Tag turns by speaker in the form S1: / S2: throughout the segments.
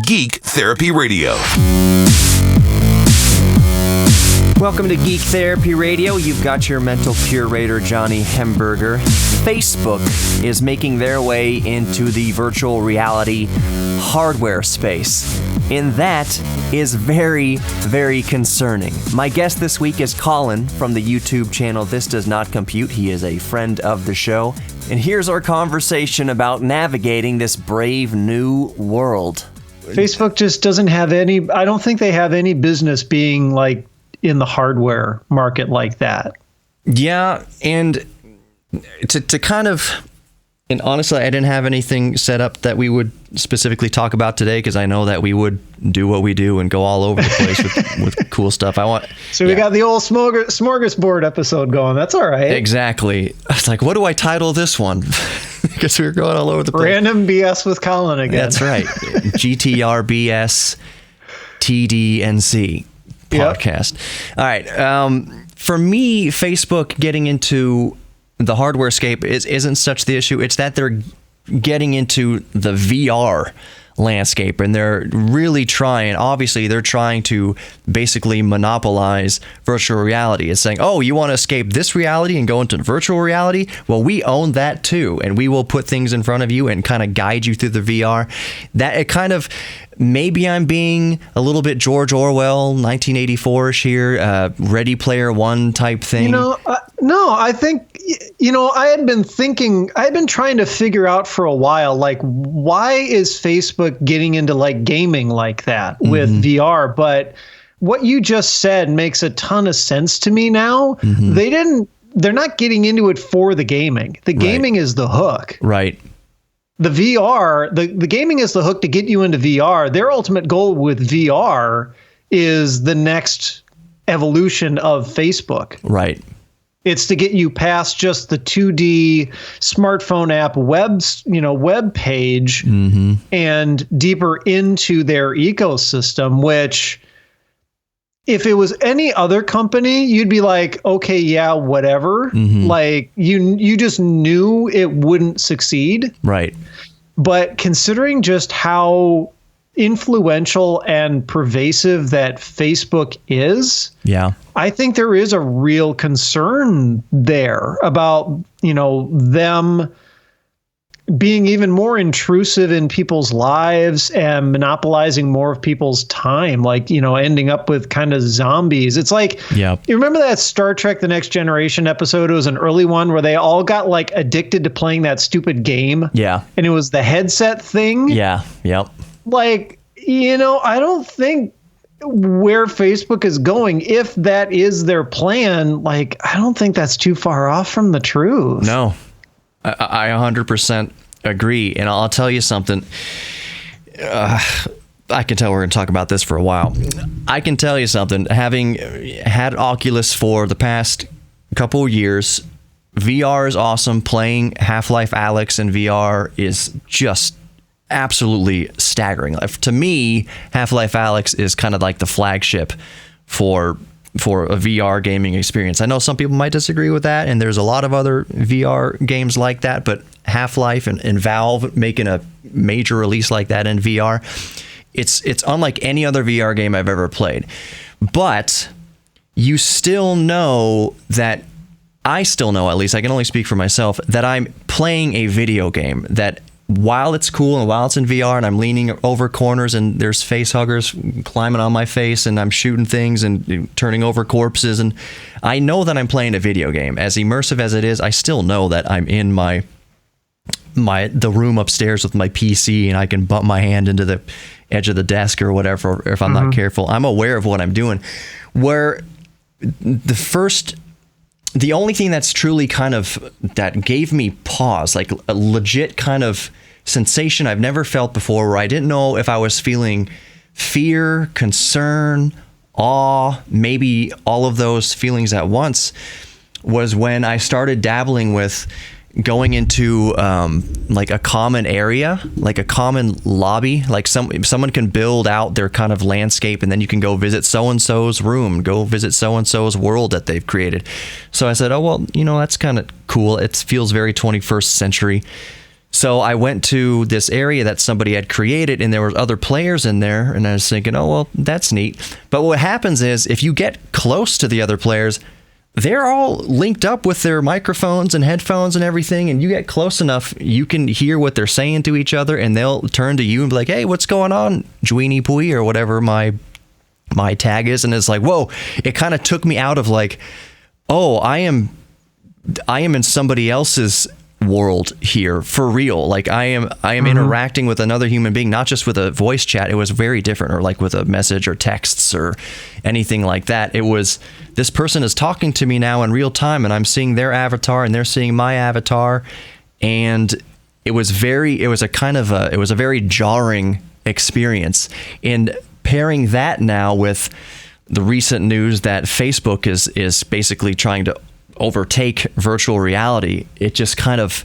S1: Geek Therapy Radio.
S2: Welcome to Geek Therapy Radio. You've got your mental curator, Johnny Hemberger. Facebook is making their way into the virtual reality hardware space. And that is very, very concerning. My guest this week is Colin from the YouTube channel This Does Not Compute. He is a friend of the show. And here's our conversation about navigating this brave new world.
S3: Facebook just doesn't have any, I don't think they have any business being like in the hardware market like that.
S2: Yeah, and to kind of, and honestly, I didn't have anything set up that we would specifically talk about today because I know that we would do what we do and go all over the place with cool stuff.
S3: We got the old smorgasbord episode going. That's all right.
S2: Exactly. I was like, what do I title this one? Because we were going all over the place.
S3: Random BS with Colin again.
S2: That's right. GTRBS TDNC podcast. Yep. All right. For me, Facebook getting into the hardware scape isn't such the issue. It's that they're getting into the VR landscape and they're really trying. Obviously, they're trying to basically monopolize virtual reality. It's saying, oh, you want to escape this reality and go into virtual reality? Well, we own that too, and we will put things in front of you and kind of guide you through the VR. That it kind of, maybe I'm being a little bit George Orwell, 1984-ish here, Ready Player One type thing.
S3: No, I think, I had been trying to figure out for a while, like, why is Facebook getting into like gaming like that with VR? But what you just said makes a ton of sense to me now. They're not getting into it for the gaming. The gaming is the hook.
S2: Right.
S3: The VR, the gaming is the hook to get you into VR. Their ultimate goal with VR is the next evolution of Facebook.
S2: Right.
S3: It's to get you past just the 2D smartphone app web page and deeper into their ecosystem, which if it was any other company, you'd be like, okay, yeah, whatever. Like you just knew it wouldn't succeed.
S2: Right.
S3: But considering just how influential and pervasive that Facebook is, I think there is a real concern there about, them being even more intrusive in people's lives and monopolizing more of people's time, like, ending up with kind of zombies. It's like, you remember that Star Trek The Next Generation episode? It was an early one where they all got like addicted to playing that stupid game. Yeah. And it was the headset thing.
S2: Yeah. Yep.
S3: Like, I don't think where Facebook is going, if that is their plan, like, I don't think that's too far off from the truth.
S2: No, I 100% agree. And I'll tell you something. I can tell we're going to talk about this for a while. I can tell you something. Having had Oculus for the past couple of years, VR is awesome. Playing Half-Life Alyx in VR is just absolutely staggering. To me, Half-Life Alyx is kind of like the flagship for a VR gaming experience. I know some people might disagree with that, and there's a lot of other VR games like that, but Half-Life and Valve making a major release like that in VR, it's unlike any other VR game I've ever played. But you still know that, I still know, at least I can only speak for myself, that I'm playing a video game, that while it's cool and while it's in VR and I'm leaning over corners and there's face huggers climbing on my face and I'm shooting things and turning over corpses, and I know that I'm playing a video game. As immersive as it is, I still know that I'm in the room upstairs with my PC and I can bump my hand into the edge of the desk or whatever if I'm not careful. I'm aware of what I'm doing. Where the only thing that's truly that gave me pause, like a legit kind of sensation I've never felt before, where I didn't know if I was feeling fear, concern, awe, maybe all of those feelings at once, was when I started dabbling with going into like a common area, like a common lobby, like someone can build out their kind of landscape and then you can go visit so-and-so's room, go visit so-and-so's world that they've created. So I said, oh, well, that's kind of cool. It feels very 21st century. So I went to this area that somebody had created, and there were other players in there, and I was thinking, oh, well, that's neat. But what happens is, if you get close to the other players, they're all linked up with their microphones and headphones and everything, and you get close enough, you can hear what they're saying to each other, and they'll turn to you and be like, hey, what's going on, Jweenie Pui, or whatever my tag is. And it's like, whoa, it kind of took me out of like, oh, I am in somebody else's world here for real. Like I am interacting with another human being, not just with a voice chat. It was very different, or like with a message or texts or anything like that. It was, this person is talking to me now in real time, and I'm seeing their avatar and they're seeing my avatar. And it was a very jarring experience. And pairing that now with the recent news that Facebook is basically trying to overtake virtual reality, it just kind of,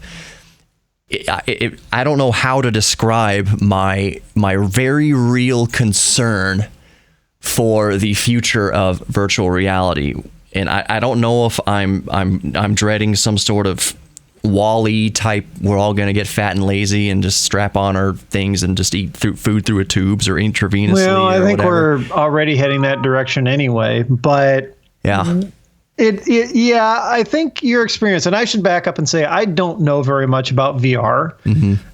S2: I don't know how to describe my very real concern for the future of virtual reality. And I don't know if I'm dreading some sort of Wall-E type, we're all going to get fat and lazy and just strap on our things and just eat food through a tubes or intravenously.
S3: Well, I think
S2: whatever.
S3: we're already heading that direction anyway, but
S2: yeah.
S3: I think your experience, and I should back up and say I don't know very much about VR.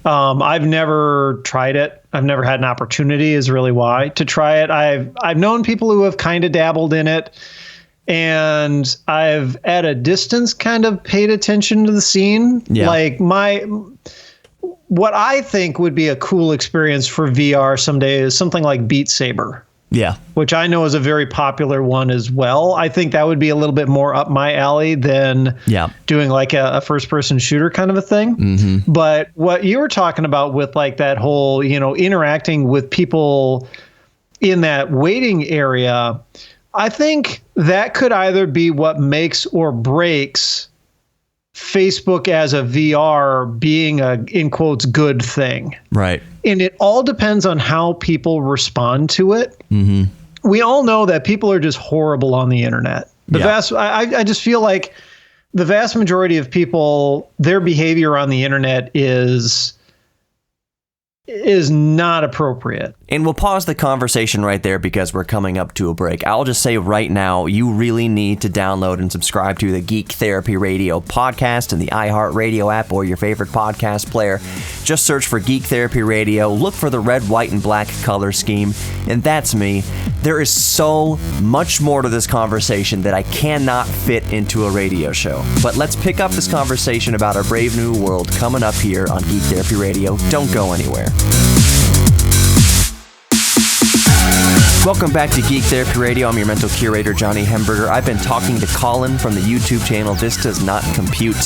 S3: I've never tried it. I've never had an opportunity, is really why, to try it. I've known people who have kind of dabbled in it, and I've at a distance kind of paid attention to the scene.
S2: Yeah.
S3: Like what I think would be a cool experience for VR someday is something like Beat Saber.
S2: Yeah.
S3: Which I know is a very popular one as well. I think that would be a little bit more up my alley than doing like a first-person shooter kind of a thing. But what you were talking about with like that whole, interacting with people in that waiting area, I think that could either be what makes or breaks Facebook as a VR being a, in quotes, good thing.
S2: Right.
S3: And it all depends on how people respond to it. We all know that people are just horrible on the internet. I just feel like the vast majority of people, their behavior on the internet is not appropriate.
S4: And we'll pause the conversation right there because we're coming up to a break. I'll just say right now, you really need to download and subscribe to the Geek Therapy Radio podcast in the iHeartRadio app or your favorite podcast player. Just search for Geek Therapy Radio, look for the red, white, and black color scheme, and that's me. There is so much more to this conversation that I cannot fit into a radio show. But let's pick up this conversation about our brave new world coming up here on Geek Therapy Radio. Don't go anywhere. Welcome back to Geek Therapy Radio. I'm your mental curator, Johnny Hemberger. I've been talking to Colin from the YouTube channel This Does Not Compute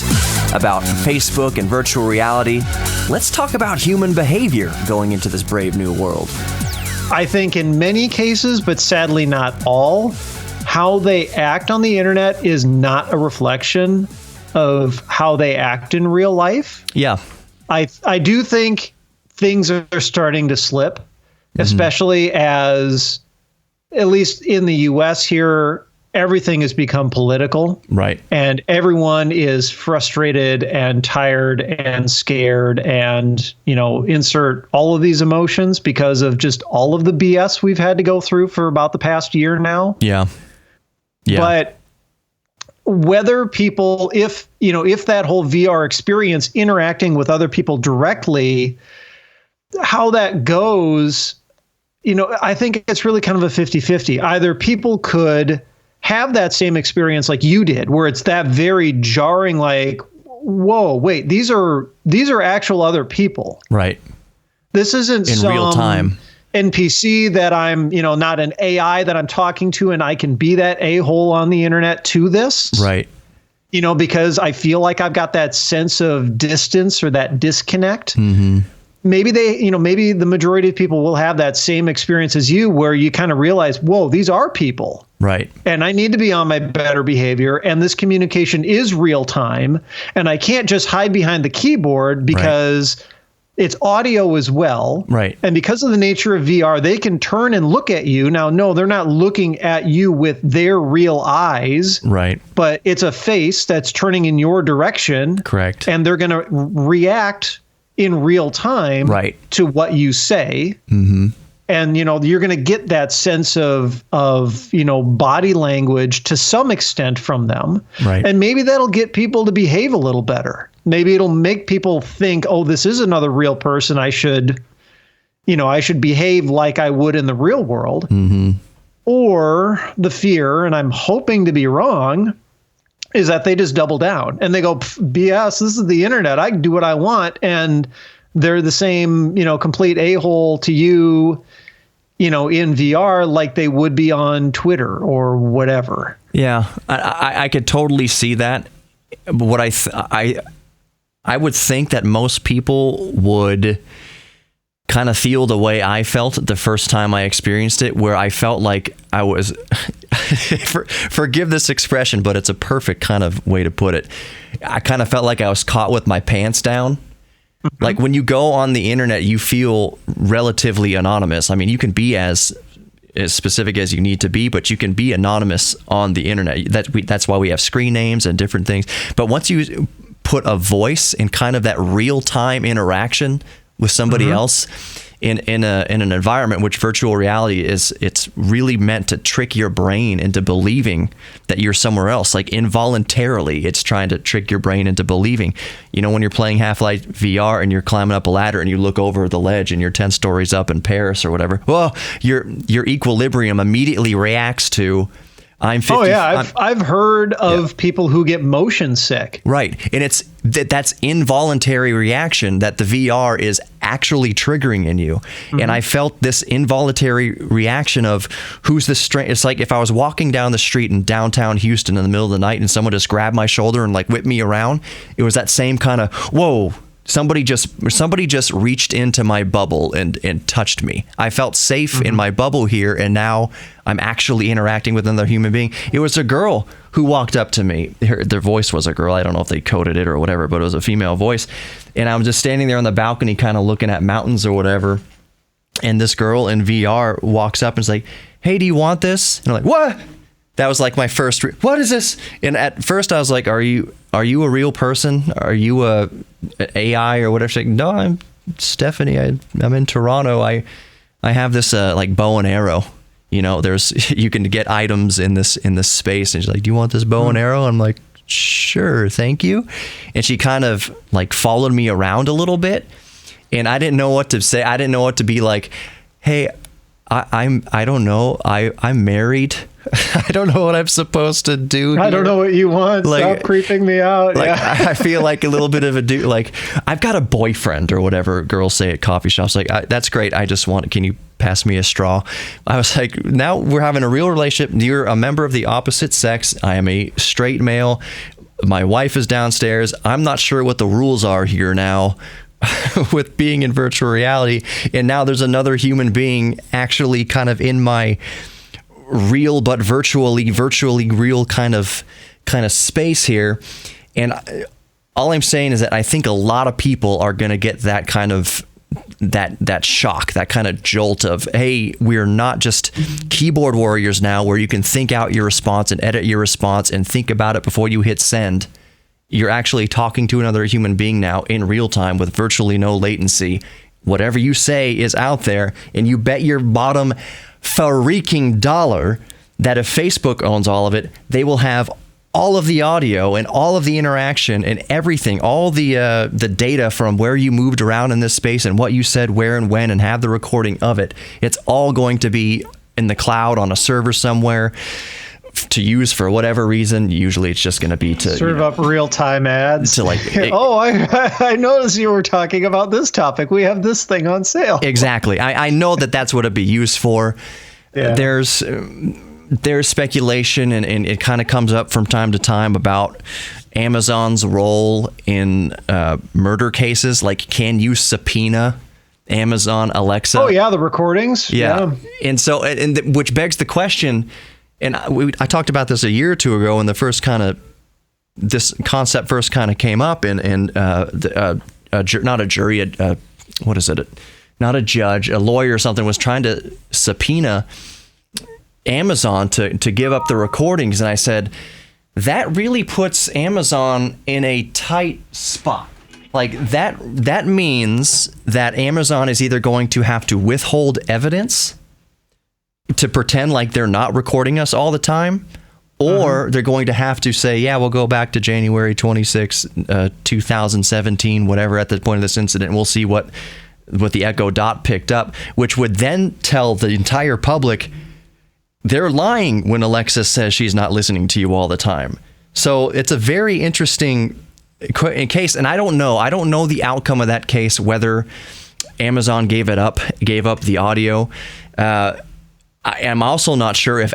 S4: about Facebook and virtual reality. Let's talk about human behavior going into this brave new world.
S3: I think in many cases, but sadly not all, how they act on the internet is not a reflection of how they act in real life.
S2: Yeah.
S3: I do think things are starting to slip, especially as, at least in the US here, everything has become political.
S2: Right.
S3: And everyone is frustrated and tired and scared and, insert all of these emotions because of just all of the BS we've had to go through for about the past year now.
S2: Yeah. Yeah.
S3: But whether people, if that whole VR experience interacting with other people directly, how that goes, I think it's really kind of a 50-50. Either people could have that same experience like you did, where it's that very jarring, like, whoa, wait, these are actual other people.
S2: Right.
S3: This isn't
S2: in
S3: some
S2: real time
S3: NPC that I'm, not an AI that I'm talking to, and I can be that a-hole on the internet to this.
S2: Right.
S3: Because I feel like I've got that sense of distance or that disconnect. Maybe maybe the majority of people will have that same experience as you, where you kind of realize, whoa, these are people.
S2: Right.
S3: And I need to be on my better behavior. And this communication is real time. And I can't just hide behind the keyboard because it's audio as well.
S2: Right.
S3: And because of the nature of VR, they can turn and look at you. Now, no, they're not looking at you with their real eyes.
S2: Right.
S3: But it's a face that's turning in your direction.
S2: Correct.
S3: And they're going to react in real time to what you say.
S2: Mm-hmm.
S3: And, you're going to get that sense of body language to some extent from them.
S2: Right.
S3: And maybe that'll get people to behave a little better. Maybe it'll make people think, oh, this is another real person. I should behave like I would in the real world.
S2: Mm-hmm.
S3: Or the fear, and I'm hoping to be wrong, is that they just double down and they go, BS, this is the internet. I can do what I want. And they're the same, complete a-hole to you, in VR like they would be on Twitter or whatever.
S2: Yeah, I could totally see that. But what I would think that most people would kind of feel the way I felt the first time I experienced it, where I felt like I was, forgive this expression, but it's a perfect kind of way to put it. I kind of felt like I was caught with my pants down. Mm-hmm. Like when you go on the internet, you feel relatively anonymous. I mean, you can be as specific as you need to be, but you can be anonymous on the internet. That's why we have screen names and different things. But once you put a voice in kind of that real-time interaction with somebody mm-hmm. else in an environment, which virtual reality is, it's really meant to trick your brain into believing that you're somewhere else. Like involuntarily, it's trying to trick your brain into believing. When you're playing Half-Life VR and you're climbing up a ladder and you look over the ledge and you're 10 stories up in Paris or whatever, well, your equilibrium immediately reacts to, I'm 50.
S3: Oh yeah, I've heard of people who get motion sick.
S2: Right, and it's that's involuntary reaction that the VR is actually triggering in you. Mm-hmm. And I felt this involuntary reaction of who's this strange. It's like if I was walking down the street in downtown Houston in the middle of the night and someone just grabbed my shoulder and like whipped me around. It was that same kind of whoa. Somebody just reached into my bubble and touched me. I felt safe mm-hmm. in my bubble here, and now I'm actually interacting with another human being. It was a girl who walked up to me. Their voice was a girl. I don't know if they coded it or whatever, but it was a female voice. And I was just standing there on the balcony kind of looking at mountains or whatever. And this girl in VR walks up and is like, hey, do you want this? And I'm like, what? That was like my first, what is this? And at first I was like, are you a real person? Are you a AI or whatever? She's like, no, I'm Stephanie. I'm in Toronto. I have this like bow and arrow. You can get items in this space. And she's like, do you want this bow and arrow? I'm like, sure, thank you. And she kind of like followed me around a little bit. And I didn't know what to say. I didn't know what to be like, hey, I don't know. I'm married. I don't know what I'm supposed to do here.
S3: I don't know what you want. Like, stop creeping me out.
S2: Like,
S3: yeah.
S2: I feel like a little bit of a dude. Like, I've got a boyfriend or whatever girls say at coffee shops. Like, that's great. I just want, can you pass me a straw? I was like, now we're having a real relationship. You're a member of the opposite sex. I am a straight male. My wife is downstairs. I'm not sure what the rules are here now. With being in virtual reality, and now there's another human being actually kind of in my real but virtually real kind of space here. And all I'm saying is that I think a lot of people are going to get that kind of that shock, that kind of jolt of, hey, we're not just keyboard warriors now where you can think out your response and edit your response and think about it before you hit send. You're actually talking to another human being now in real time with virtually no latency. Whatever you say is out there, and you bet your bottom freaking dollar that if Facebook owns all of it, they will have all of the audio and all of the interaction and everything, all the data from where you moved around in this space and what you said, where and when, and have the recording of it. It's all going to be in the cloud on a server somewhere to use for whatever reason. Usually it's just going to be to
S3: serve up real-time ads
S2: to like
S3: I noticed you were talking about this topic. We have this thing on sale.
S2: Exactly. I know that's what it'd be used for. Yeah. There's speculation and it kind of comes up from time to time about Amazon's role in murder cases. Like, can you subpoena Amazon Alexa?
S3: Oh yeah, the recordings.
S2: Yeah. And so which begs the question. And I talked about this a year or two ago when this concept first kind of came up, and not a jury, what is it? Not a judge, a lawyer or something was trying to subpoena Amazon to give up the recordings. And I said, that really puts Amazon in a tight spot. Like that means that Amazon is either going to have to withhold evidence to pretend like they're not recording us all the time, or they're going to have to say, yeah, we'll go back to January 26, 2017, whatever, at the point of this incident, and we'll see what the Echo Dot picked up, which would then tell the entire public they're lying when Alexa says she's not listening to you all the time. So it's a very interesting case, and I don't know the outcome of that case, whether Amazon gave up the audio. I am also not sure if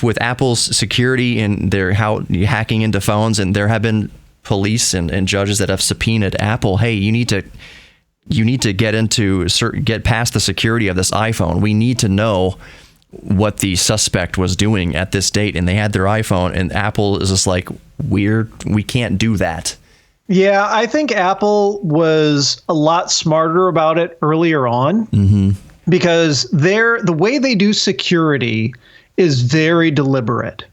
S2: with Apple's security and their hacking into phones, and there have been police and judges that have subpoenaed Apple, hey, you need to get past the security of this iPhone. We need to know what the suspect was doing at this date, and they had their iPhone, and Apple is just like, we can't do that.
S3: Yeah, I think Apple was a lot smarter about it earlier on, because the way they do security is very deliberate.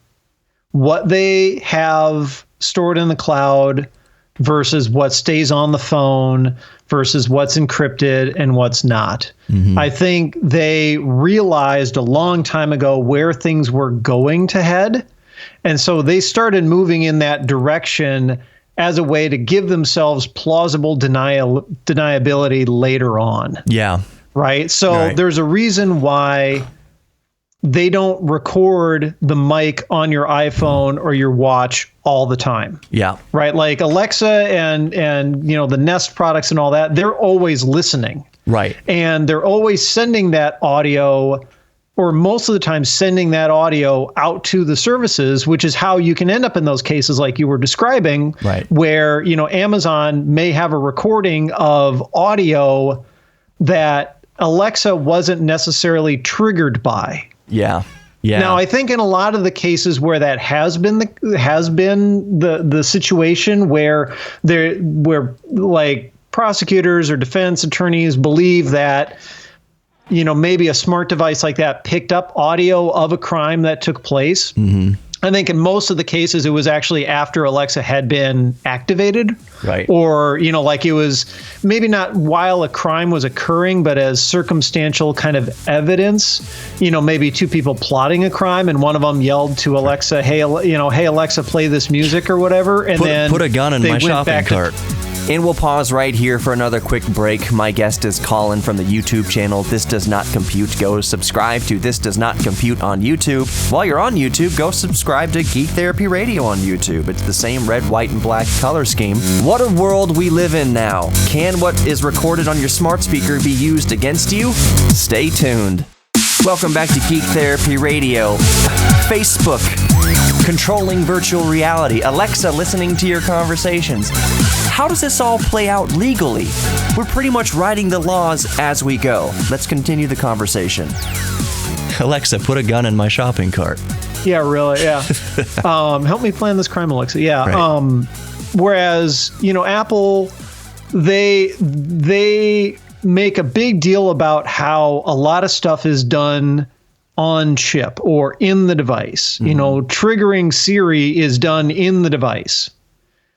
S3: What they have stored in the cloud versus what stays on the phone versus what's encrypted and what's not. I think they realized a long time ago where things were going to head. And so they started moving in that direction as a way to give themselves plausible deniability later on.
S2: Yeah.
S3: Right? So there's a reason why they don't record the mic on your iPhone or your watch all the time.
S2: Yeah.
S3: Right? Like Alexa and the Nest products and all that, they're always listening.
S2: Right.
S3: And they're always sending that audio, or most of the time sending that audio out to the services, which is how you can end up in those cases like you were describing, where, Amazon may have a recording of audio that Alexa wasn't necessarily triggered by.
S2: Yeah. Yeah.
S3: Now, I think in a lot of the cases where that has been the situation where like prosecutors or defense attorneys believe that, maybe a smart device like that picked up audio of a crime that took place. I think in most of the cases, it was actually after Alexa had been activated.
S2: Right.
S3: Or, like it was maybe not while a crime was occurring, but as circumstantial kind of evidence, maybe two people plotting a crime, and one of them yelled to Alexa, hey, Alexa, play this music or whatever. And then
S2: put a gun in my shopping cart.
S4: And we'll pause right here for another quick break. My guest is Colin from the YouTube channel This Does Not Compute. Go subscribe to This Does Not Compute on YouTube. While you're on YouTube, go subscribe to Geek Therapy Radio on YouTube. It's the same red, white, and black color scheme. What a world we live in now. Can what is recorded on your smart speaker be used against you? Stay tuned. Welcome back to Geek Therapy Radio. Facebook, controlling virtual reality. Alexa listening to your conversations. How does this all play out legally? We're pretty much writing the laws as we go. Let's continue the conversation.
S2: Alexa, put a gun in my shopping cart.
S3: Yeah, really. Yeah. Help me plan this crime, Alexa. Yeah. Right. Whereas, Apple, they make a big deal about how a lot of stuff is done on chip or in the device. Triggering Siri is done in the device.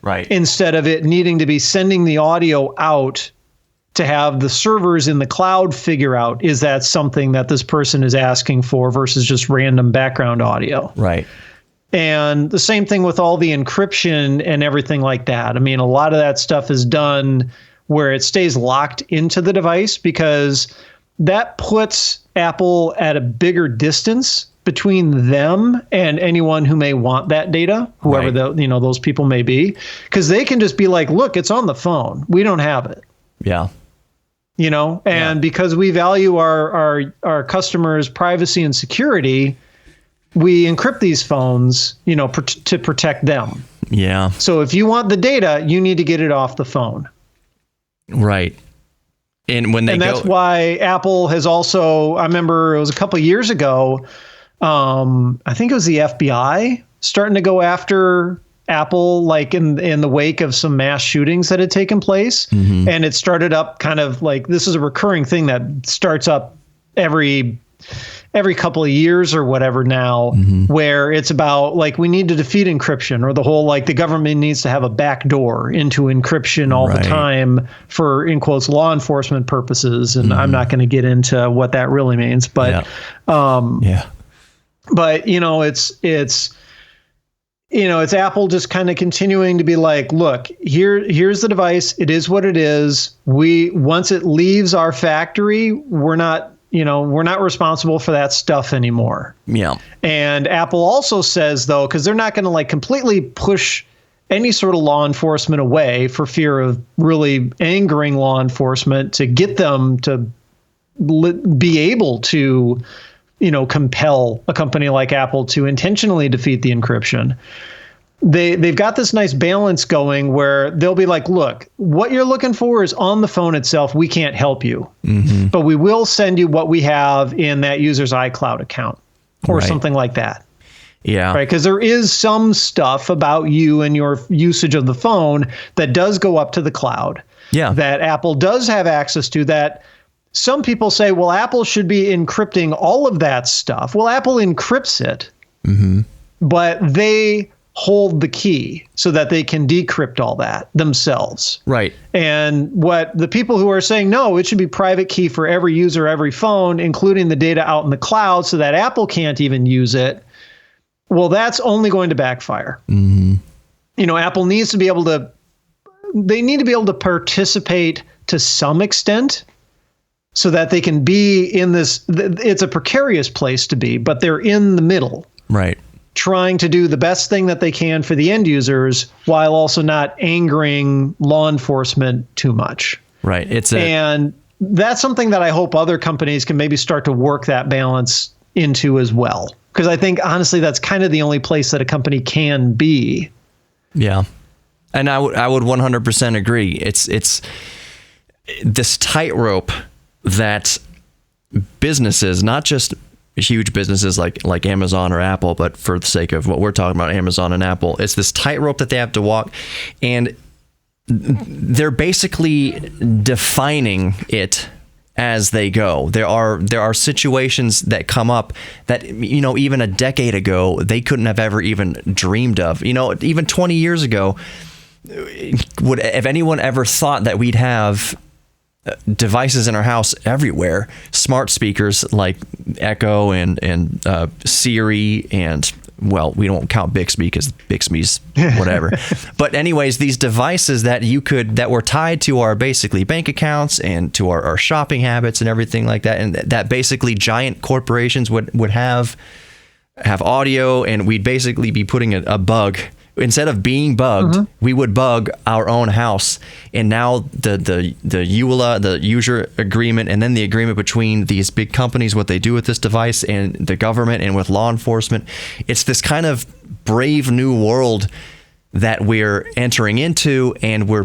S3: Right. Instead of it needing to be sending the audio out to have the servers in the cloud figure out, is that something that this person is asking for versus just random background audio.
S2: Right.
S3: And the same thing with all the encryption and everything like that. I mean, a lot of that stuff is done where it stays locked into the device, because that puts Apple at a bigger distance between them and anyone who may want that data, whoever those people may be, because they can just be like, look, it's on the phone. We don't have it.
S2: Yeah.
S3: Because we value our customers' privacy and security, we encrypt these phones, to protect them.
S2: Yeah.
S3: So if you want the data, you need to get it off the phone.
S2: Right. And
S3: that's why Apple has also, I remember it was a couple of years ago, I think it was the FBI starting to go after Apple, like in the wake of some mass shootings that had taken place. And it started up kind of like, this is a recurring thing that starts up every every couple of years or whatever now, where it's about like we need to defeat encryption, or the whole like the government needs to have a back door into encryption all the time for, in quotes, law enforcement purposes. And I'm not going to get into what that really means, but but it's Apple just kind of continuing to be like, look, here's the device. It is what it is. Once it leaves our factory, we're not responsible for that stuff anymore. Yeah. And Apple also says, though, because they're not going to like completely push any sort of law enforcement away for fear of really angering law enforcement, to get them to be able to compel a company like Apple to intentionally defeat the encryption. They've got this nice balance going where they'll be like, look, what you're looking for is on the phone itself. We can't help you, but we will send you what we have in that user's iCloud account or something like that. Yeah. Right. Because there is some stuff about you and your usage of the phone that does go up to the cloud. Yeah. That Apple does have access to, that some people say, well, Apple should be encrypting all of that stuff. Well, Apple encrypts it, but they hold the key so that they can decrypt all that themselves. Right. And what the people who are saying, no, it should be private key for every user, every phone, including the data out in the cloud so that Apple can't even use it. Well, that's only going to backfire. Apple needs to be able to, they need to be able to participate to some extent, so that they can be in this, it's a precarious place to be, but they're in the middle. Right. Trying to do the best thing that they can for the end users while also not angering law enforcement too much. Right. And that's something that I hope other companies can maybe start to work that balance into as well. Because I think, honestly, that's kind of the only place that a company can be. Yeah. And I would 100% agree. It's this tightrope that businesses, not just huge businesses like Amazon or Apple, but for the sake of what we're talking about, Amazon and Apple, it's this tightrope that they have to walk, and they're basically defining it as they go. There are situations that come up that, even a decade ago, they couldn't have ever even dreamed of. Even 20 years ago, if anyone ever thought that we'd have devices in our house everywhere, smart speakers like Echo and Siri, and, well, we don't count Bixby because Bixby's whatever. But anyways, these devices that were tied to our basically bank accounts and to our shopping habits and everything like that, and that basically giant corporations would have audio, and we'd basically be putting a bug. Instead of being bugged, we would bug our own house. And now the EULA, the user agreement, and then the agreement between these big companies, what they do with this device, and the government and with law enforcement, it's this kind of brave new world that we're entering into, and we're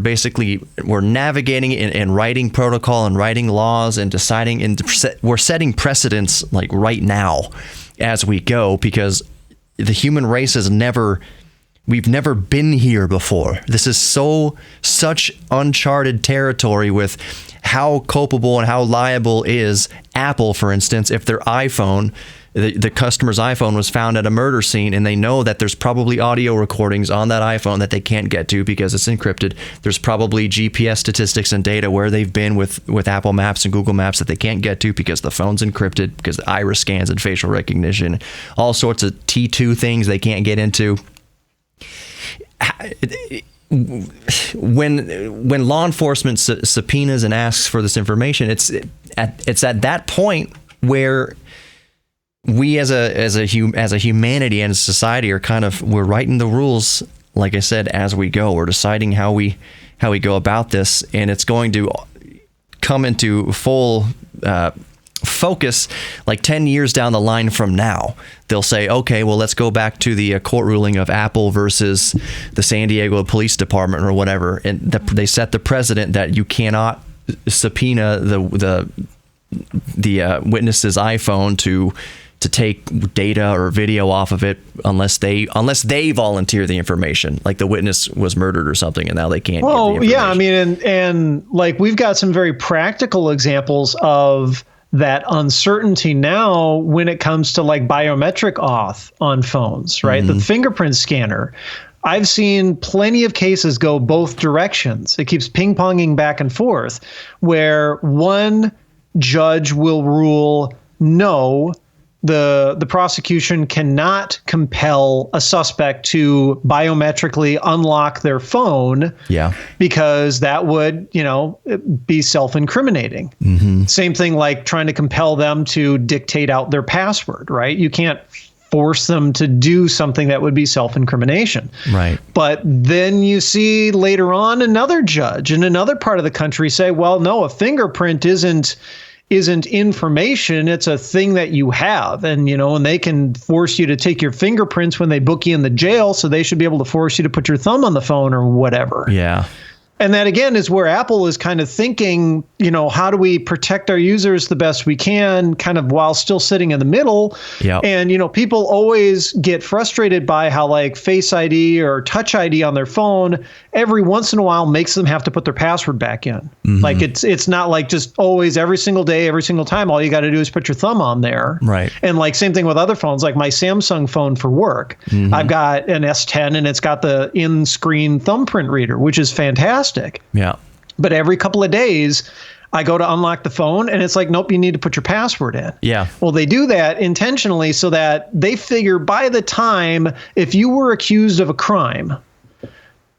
S3: navigating and writing protocol and writing laws and deciding, and we're setting precedents like right now as we go, because the human race we've never been here before. This is such uncharted territory with how culpable and how liable is Apple, for instance, if their iPhone, the customer's iPhone, was found at a murder scene, and they know that there's probably audio recordings on that iPhone that they can't get to because it's encrypted. There's probably GPS statistics and data where they've been with Apple Maps and Google Maps that they can't get to because the phone's encrypted, because the iris scans and facial recognition, all sorts of T2 things they can't get into. When law enforcement subpoenas and asks for this information, it's at that point where we as a humanity and a society we're writing the rules, like I said, as we go. We're deciding how we go about this, and it's going to come into full focus like 10 years down the line from now. They'll say, okay, well, let's go back to the court ruling of Apple versus the San Diego Police Department or whatever, and they set the precedent that you cannot subpoena the witness's iPhone to take data or video off of it unless they volunteer the information, like the witness was murdered or something, and now they can't. Well, yeah, I mean, and like we've got some very practical examples of that uncertainty now when it comes to like biometric auth on phones, right? The fingerprint scanner. I've seen plenty of cases go both directions. It keeps ping-ponging back and forth, where one judge will rule no, the prosecution cannot compel a suspect to biometrically unlock their phone, because that would, be self-incriminating. Same thing like trying to compel them to dictate out their password, right? You can't force them to do something that would be self-incrimination.
S2: Right.
S3: But then you see later on another judge in another part of the country say, well, no, a fingerprint isn't information. It's a thing that you have. And, and they can force you to take your fingerprints when they book you in the jail. So they should be able to force you to put your thumb on the phone or whatever.
S2: Yeah.
S3: And that, again, is where Apple is kind of thinking, how do we protect our users the best we can, kind of while still sitting in the middle.
S2: Yep. And,
S3: people always get frustrated by how like Face ID or Touch ID on their phone every once in a while makes them have to put their password back in. Like it's not like just always every single day, every single time. All you got to do is put your thumb on there.
S2: Right.
S3: And like same thing with other phones, like my Samsung phone for work. I've got an S10 and it's got the in-screen thumbprint reader, which is fantastic.
S2: Yeah.
S3: But every couple of days, I go to unlock the phone and it's like, nope, you need to put your password in.
S2: Yeah.
S3: Well, they do that intentionally so that they figure by the time, if you were accused of a crime,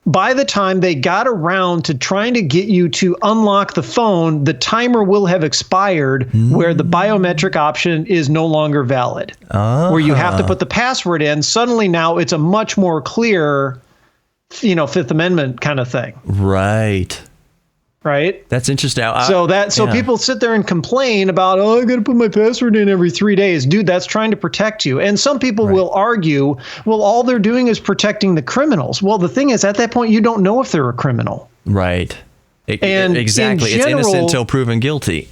S3: by the time they got around to trying to get you to unlock the phone, the timer will have expired where the biometric option is no longer valid. Where you have to put the password in. Suddenly now it's a much more clear, Fifth Amendment kind of thing.
S2: Right.
S3: Right.
S2: That's interesting.
S3: So people sit there and complain about, I got to put my password in every 3 days. Dude, that's trying to protect you. And some people will argue, well, all they're doing is protecting the criminals. Well, the thing is, at that point, you don't know if they're a criminal.
S2: Right.
S3: And
S2: exactly. It's innocent until proven guilty.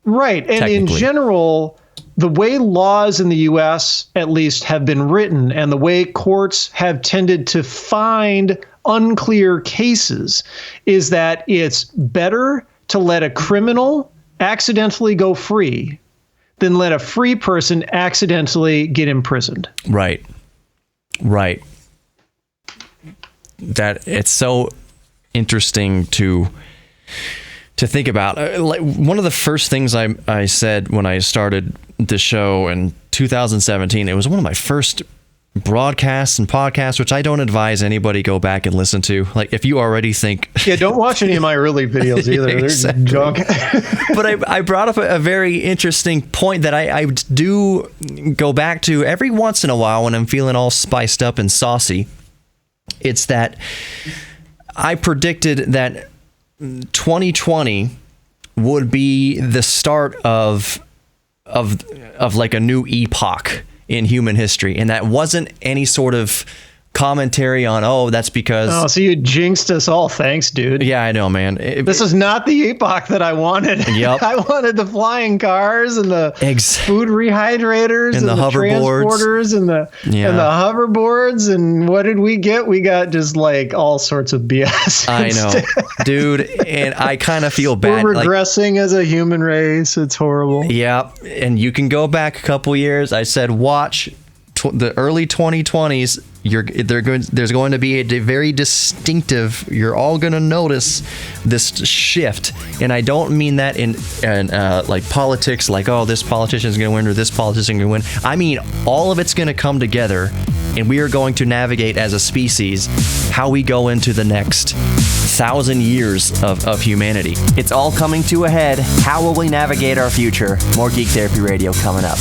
S3: Right. And in general, the way laws in the U.S. at least have been written and the way courts have tended to find unclear cases is that it's better to let a criminal accidentally go free than let a free person accidentally get imprisoned.
S2: Right. Right. That it's so interesting to think about. Like one of the first things I said when I started the show in 2017, it was one of my first broadcasts and podcasts, which I don't advise anybody go back and listen to. Like if you already think
S3: don't watch any of my early videos either.
S2: Exactly.
S3: They're junk.
S2: But I brought up a very interesting point that I do go back to every once in a while when I'm feeling all spiced up and saucy. It's that I predicted that 2020 would be the start of like a new epoch in human history, and that wasn't any sort of commentary on that's because
S3: so you jinxed us all. Thanks, dude.
S2: Yeah, I know, man.
S3: This is not the epoch that I wanted.
S2: Yep.
S3: I wanted the flying cars and the food rehydrators and the transporters and the hoverboards. And what did we get? We got just like all sorts of BS.
S2: I know, dude. And I kind of feel bad.
S3: We're regressing as a human race. It's horrible.
S2: Yeah. And you can go back a couple years. I said, watch the early 2020s. There's going to be a very distinctive. You're all going to notice this shift, and I don't mean that in like politics, like this politician is going to win or this politician is going to win. I mean all of it's going to come together, and we are going to navigate as a species how we go into the next 1,000 years of humanity.
S4: It's all coming to a head. How will we navigate our future? More Geek Therapy Radio coming up.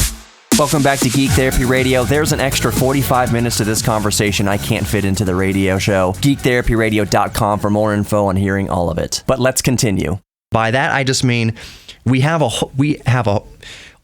S4: Welcome back to Geek Therapy Radio. There's an extra 45 minutes to this conversation I can't fit into the radio show. GeekTherapyRadio.com for more info on hearing all of it. But let's continue.
S2: By that, I just mean we have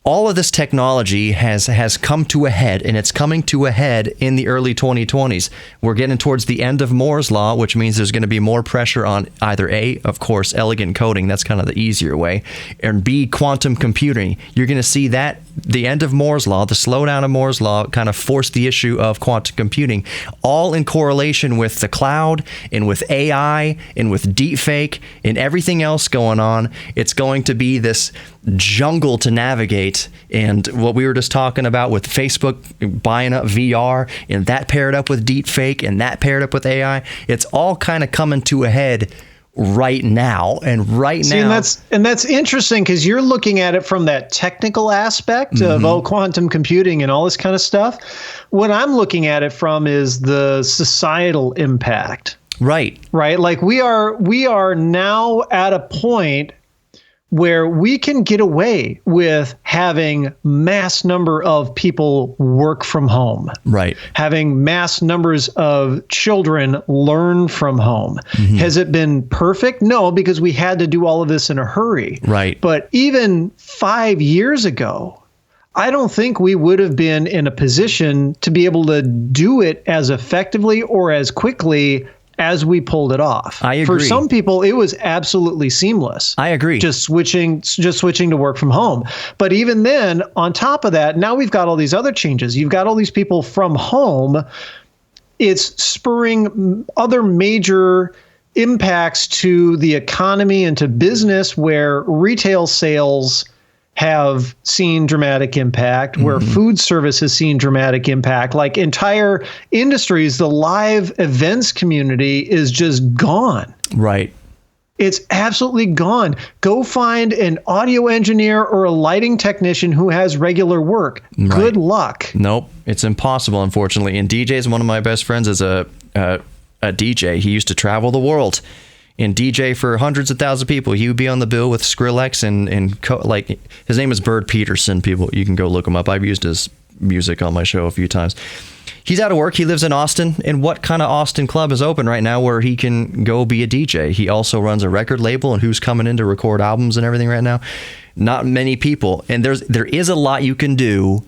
S2: all of this technology has come to a head, and it's coming to a head in the early 2020s. We're getting towards the end of Moore's Law, which means there's going to be more pressure on either A, of course, elegant coding. That's kind of the easier way. And B, quantum computing. You're going to see that the end of Moore's Law, the slowdown of Moore's Law, kind of forced the issue of quantum computing, all in correlation with the cloud and with AI and with deepfake and everything else going on. It's going to be this jungle to navigate. And what we were just talking about with Facebook buying up VR, and that paired up with deepfake, and that paired up with AI, it's all kind of coming to a head right now. And that's interesting, because you're looking at it from that technical aspect of quantum computing and all this kind of stuff. What I'm looking at it from is the societal impact. Right. Like we are now at a point where we can get away with having mass number of people work from home. Right. Having mass numbers of children learn from home. Has it been perfect? No, because we had to do all of this in a hurry. Right. But even 5 years ago, I don't think we would have been in a position to be able to do it as effectively or as quickly as we pulled it off. I agree. For some people, it was absolutely seamless. I agree. Just switching to work from home. But even then, on top of that, now we've got all these other changes. You've got all these people from home. It's spurring other major impacts to the economy and to business, where retail sales have seen dramatic impact, where food service has seen dramatic impact. Like entire industries, the live events community is just gone. Right. It's absolutely gone. Go find an audio engineer or a lighting technician who has regular work. Right. Good luck. Nope. It's impossible, unfortunately. And DJ's one of my best friends is a DJ. He used to travel the world and DJ for hundreds of thousands of people. He would be on the bill with Skrillex and like, his name is Bird Peterson. People, you can go look him up. I've used his music on my show a few times. He's out of work. He lives in Austin. And what kind of Austin club is open right now where he can go be a DJ? He also runs a record label, and who's coming in to record albums and everything right now? Not many people. And there is a lot you can do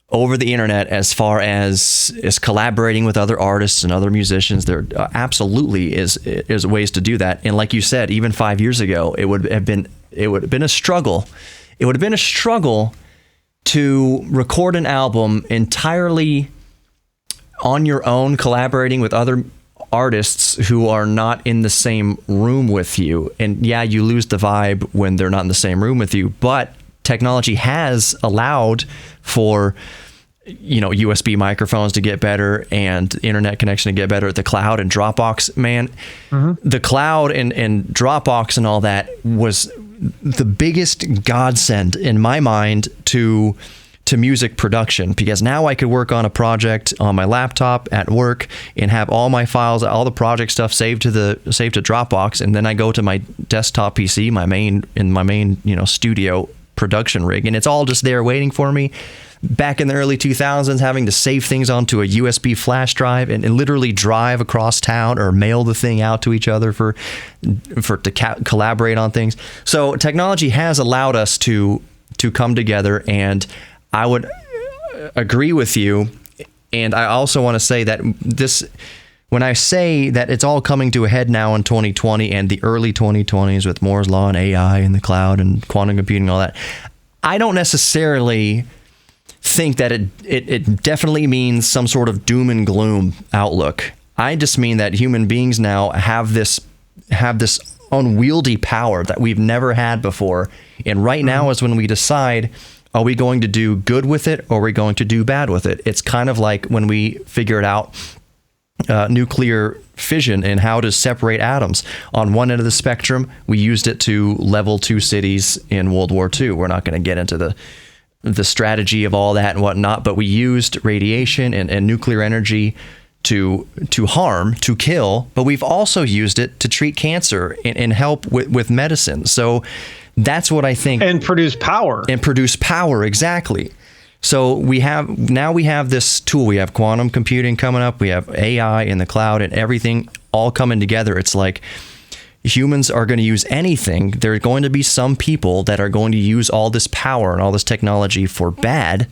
S2: over the internet as far as collaborating with other artists and other musicians. There absolutely is ways to do that. And like you said, even 5 years ago, it would have been a struggle. It would have been a struggle to record an album entirely on your own, collaborating with other artists who are not in the same room with you. And yeah, you lose the vibe when they're not in the same room with you, but technology has allowed for, USB microphones to get better and internet connection to get better. The cloud and Dropbox, man, the cloud and Dropbox and all that was the biggest godsend in my mind to music production, because now I could work on a project on my laptop at work and have all my files, all the project stuff saved to Dropbox, and then I go to my desktop PC, my main studio production rig, and it's all just there waiting for me. Back in the early 2000s, having to save things onto a USB flash drive and literally drive across town or mail the thing out to each other to collaborate on things. So technology has allowed us to come together, and I would agree with you. And I also want to say that when I say that it's all coming to a head now in 2020 and the early 2020s with Moore's Law and AI and the cloud and quantum computing and all that, I don't necessarily think that it definitely means some sort of doom and gloom outlook. I just mean that human beings now have this unwieldy power that we've never had before. And right now is when we decide, are we going to do good with it or are we going to do bad with it? It's kind of like when we figured out nuclear fission and how to separate atoms. On one end of the spectrum, we used it to level 2 cities in World War II. We're not going to get into the strategy of all that and whatnot, but we used radiation and nuclear energy to harm, to kill, but we've also used it to treat cancer and help with medicine. So that's what I think. And produce power. Exactly. So we have this tool. We have quantum computing coming up. We have AI in the cloud and everything all coming together. It's like humans are going to use anything. There are going to be some people that are going to use all this power and all this technology for bad,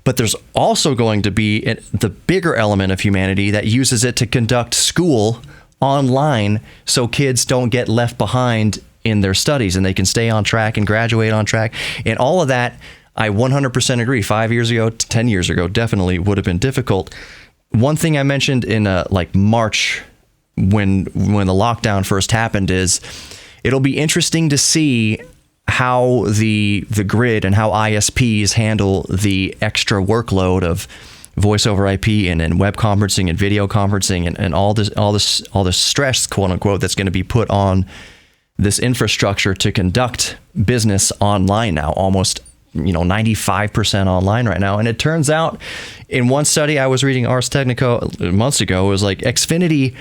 S2: but there's also going to be the bigger element of humanity that uses it to conduct school online so kids don't get left behind in their studies and they can stay on track and graduate on track. And all of that, I 100% agree. 5 years ago, 10 years ago, definitely would have been difficult. One thing I mentioned in like March when the lockdown first happened is it'll be interesting to see how the grid and how ISPs handle the extra workload of voice over IP and web conferencing and video conferencing and all this stress, quote unquote, that's going to be put on this infrastructure to conduct business online now, almost 95% online right now. And it turns out in one study I was reading, Ars Technica months ago, it was like Xfinity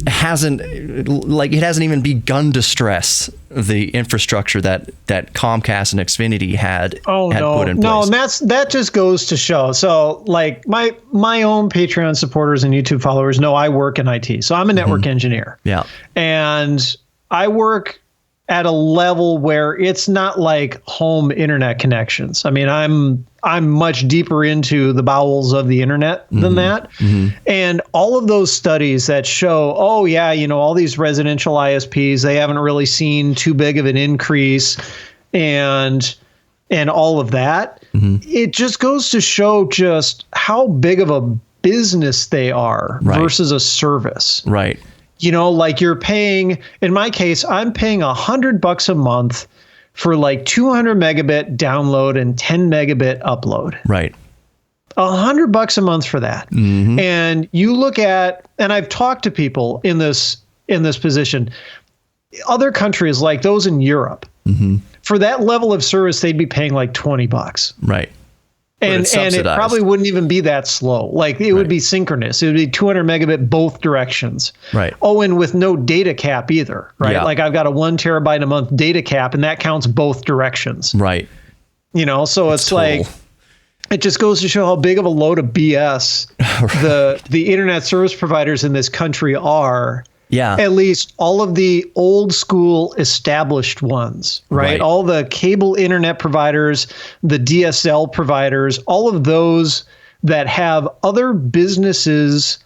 S2: hasn't even begun to stress the infrastructure that Comcast and Xfinity had put in place.
S3: No, and that just goes to show. So like my own Patreon supporters and YouTube followers know I work in IT. So I'm a network engineer.
S2: Yeah.
S3: And I work at a level where it's not like home internet connections. I mean, I'm much deeper into the bowels of the internet than that. And all of those studies that show, all these residential ISPs, they haven't really seen too big of an increase and all of that. It just goes to show just how big of a business they are versus a service.
S2: Right.
S3: Like you're paying, in my case, I'm paying $100 a month for like 200 megabit download and 10 megabit upload.
S2: Right.
S3: $100 a month for that. And you look at, and I've talked to people in this position, other countries like those in Europe, for that level of service, they'd be paying like $20.
S2: Right.
S3: And it probably wouldn't even be that slow. Like it would be synchronous. It would be 200 megabit both directions.
S2: Right.
S3: Oh, and with no data cap either. Right.
S2: Yeah.
S3: Like I've got a 1 terabyte a month data cap, and that counts both directions.
S2: Right.
S3: So it's like, it just goes to show how big of a load of BS the internet service providers in this country are.
S2: Yeah.
S3: At least all of the old school established ones, right? All the cable internet providers, the DSL providers, all of those that have other businesses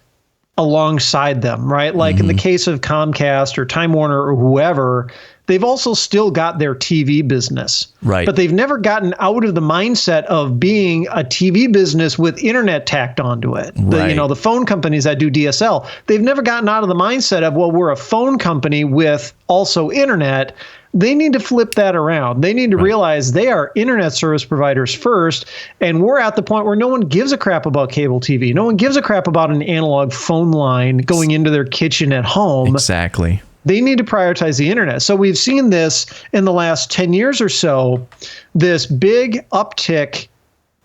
S3: alongside them, right? Like in the case of Comcast or Time Warner or whoever, they've also still got their TV business.
S2: Right.
S3: But they've never gotten out of the mindset of being a TV business with internet tacked onto it.
S2: Right.
S3: The phone companies that do DSL, they've never gotten out of the mindset of, well, we're a phone company with also internet. They need to flip that around. They need to realize they are internet service providers first. And we're at the point where no one gives a crap about cable TV. No one gives a crap about an analog phone line going into their kitchen at home.
S2: Exactly.
S3: They need to prioritize the internet. So we've seen this in the last 10 years or so, this big uptick,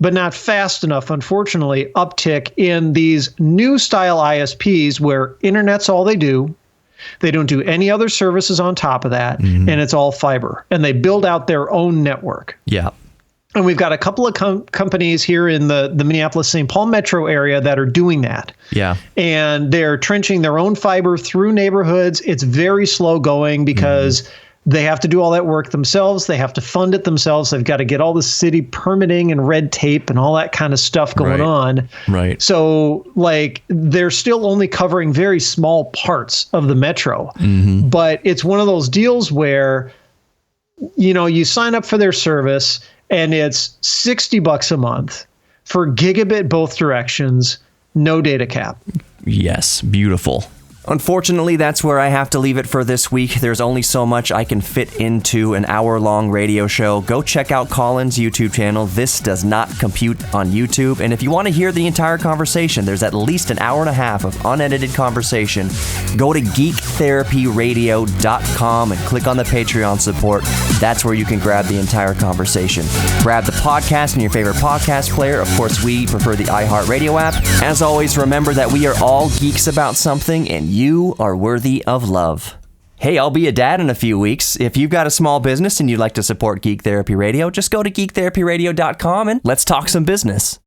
S3: but not fast enough, unfortunately, uptick in these new style ISPs where internet's all they do. They don't do any other services on top of that, and it's all fiber. And they build out their own network.
S2: Yeah.
S3: And we've got a couple of companies here in the Minneapolis-St. Paul metro area that are doing that.
S2: Yeah.
S3: And they're trenching their own fiber through neighborhoods. It's very slow going because they have to do all that work themselves. They have to fund it themselves. They've got to get all the city permitting and red tape and all that kind of stuff going on.
S2: Right.
S3: So like they're still only covering very small parts of the metro. But it's one of those deals where, you sign up for their service and it's $60 a month for gigabit both directions, no data cap.
S2: Yes. Beautiful.
S4: Unfortunately, that's where I have to leave it for this week. There's only so much I can fit into an hour-long radio show. Go check out Colin's YouTube channel. This does not compute on YouTube. And if you want to hear the entire conversation, there's at least an hour and a half of unedited conversation. Go to geektherapyradio.com and click on the Patreon support. That's where you can grab the entire conversation. Grab the podcast in your favorite podcast player. Of course, we prefer the iHeartRadio app. As always, remember that we are all geeks about something, and you are worthy of love. Hey, I'll be a dad in a few weeks. If you've got a small business and you'd like to support Geek Therapy Radio, just go to geektherapyradio.com and let's talk some business.